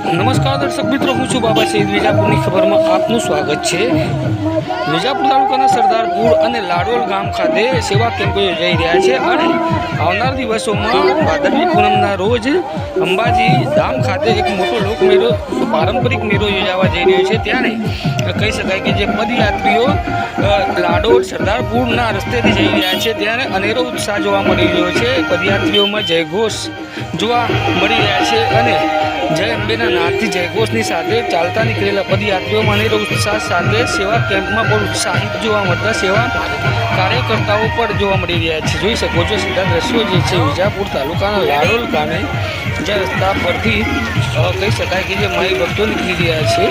નમસ્કાર દર્શક મિત્રો, હું છું બાબા સઈદ. વિજાપુરની ખબરમાં આપનું સ્વાગત છે. વિજાપુર તાલુકાના સરદારપુર અને લાડોલ ગામ ખાતે સેવા કેમ્પો યોજાઈ રહ્યા છે અને આવનાર દિવસોમાં ભાદરવી પૂનમના રોજ અંબાજી ધામ ખાતે એક મોટો લોકમેળો, પારંપરિક મેળો યોજાવા જઈ રહ્યો છે. ત્યારે કહી શકાય કે જે પદયાત્રીઓ લાડોલ સરદારપુરના રસ્તેથી જઈ રહ્યા છે ત્યારે અનેરો ઉત્સાહ જોવા મળી રહ્યો છે. પદયાત્રીઓમાં જયઘોષ જોવા મળી રહ્યા છે અને જય અંબેના નાદથી જયઘોષની સાથે ચાલતા નીકળેલા પદયાત્રીઓમાં અનેરો ઉત્સાહ સાથે સેવા કેમ્પમાં પણ ઉત્સાહિત જોવા મળતા સેવા કાર્યકર્તાઓ પણ જોવા મળી રહ્યા છે. જોઈ શકો છો સીધા દ્રશ્યો જે છે વિજાપુર તાલુકાના લાડોલ ગામે જે રસ્તા પરથી કહી શકાય કે જે માઈ ભક્તો નીકળી રહ્યા છે.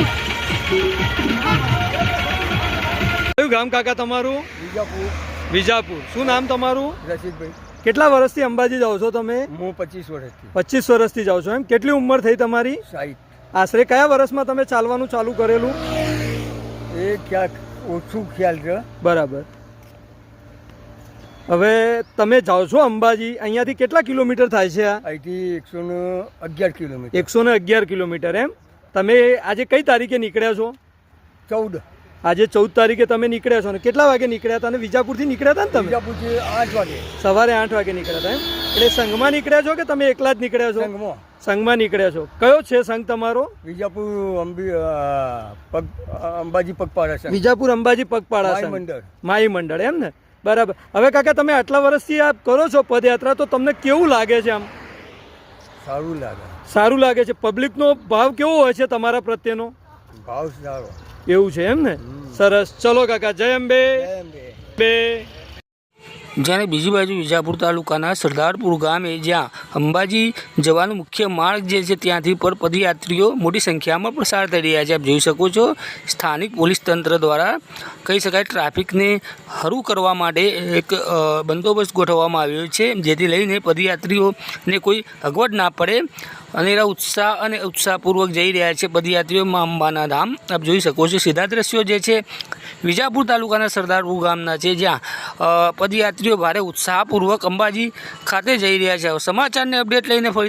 કયું ગામ કાકા તમારું? વિજાપુર. વિજાપુર. શું નામ તમારું? રશીદભાઈ. કેટલા વર્ષથી અંબાજી જાઓ છો તમે? હું 25 વર્ષથી. 25 વર્ષથી જાઓ છો એમ? કેટલી ઉંમર થઈ તમારી? 60. આશરે કયા વર્ષમાં તમે ચાલવાનું ચાલુ કરેલું? એ ક્યાંક ઓછું ખ્યાલ છે. બરાબર. હવે તમે જાઓ છો અંબાજી, અહીંયાથી કેટલા કિલોમીટર થાય છે? આ અહીંથી 111 કિલોમીટર. 111 કિલોમીટર એમ? તમે આજે કઈ તારીખે નીકળ્યા છો? 14. આજે 14 તારીખે તમે નીકળ્યા છો ને કેટલા વાગે નીકળ્યા હતા? અને વિજાપુરથી નીકળ્યા હતા ને તમે? વિજાપુરથી 8 વાગે. સવારે 8 વાગે નીકળ્યા હતા એમ? એટલે સંઘમાં નીકળ્યા છો કે તમે એકલા જ નીકળ્યા છો? સંઘમાં. સંઘમાં નીકળ્યા છો. કયો છે સંઘ તમારો? વિજાપુર અંબાજી પગપાળા સંઘ. વિજાપુર અંબાજી પગપાળા માઈ સંઘ. મંડળ. માઈ મંડળ એમ ને? બરાબર. હવે કાકા તમે આટલા વર્ષથી આ કરો છો પદયાત્રા, તો તમને કેવું લાગે છે? આમ સારું લાગે. સારું લાગે છે? પબ્લિકનો ભાવ કેવો હોય છે તમારા પ્રત્યેનો? ભાવ સારો. એવું છે એમ ને? સરસ. ચલો કાકા, જય અંબે. જય અંબે. બે. જ્યારે બીજી બાજુ વિજાપુર તાલુકાના સરદારપુર ગામે જ્યાં અંબાજી જવાનું મુખ્ય માર્ગ જે છે ત્યાંથી પર પદયાત્રીઓ મોટી સંખ્યામાં પસાર થઈ રહ્યા છે. આપ જોઈ શકો છો સ્થાનિક પોલીસ તંત્ર દ્વારા કહી શકાય ટ્રાફિકને હરું કરવા માટે એક બંદોબસ્ત ગોઠવવામાં આવ્યો છે, જેથી લઈને પદયાત્રીઓને કોઈ અગવડ ના પડે. અનેરા ઉત્સાહ અને ઉત્સાહપૂર્વક જઈ રહ્યા છે પદયાત્રીઓમાં અંબાના ધામ. આપ જોઈ શકો છો સીધા દ્રશ્યો જે છે વિજાપુર તાલુકાના સરદારપુર ગામના છે, જ્યાં પદયાત્રીઓ ભારે ઉત્સાહપૂર્વક અંબાજી ખાતે જઈ રહ્યા છે. સમાચારને અપડેટ લઈને ફરી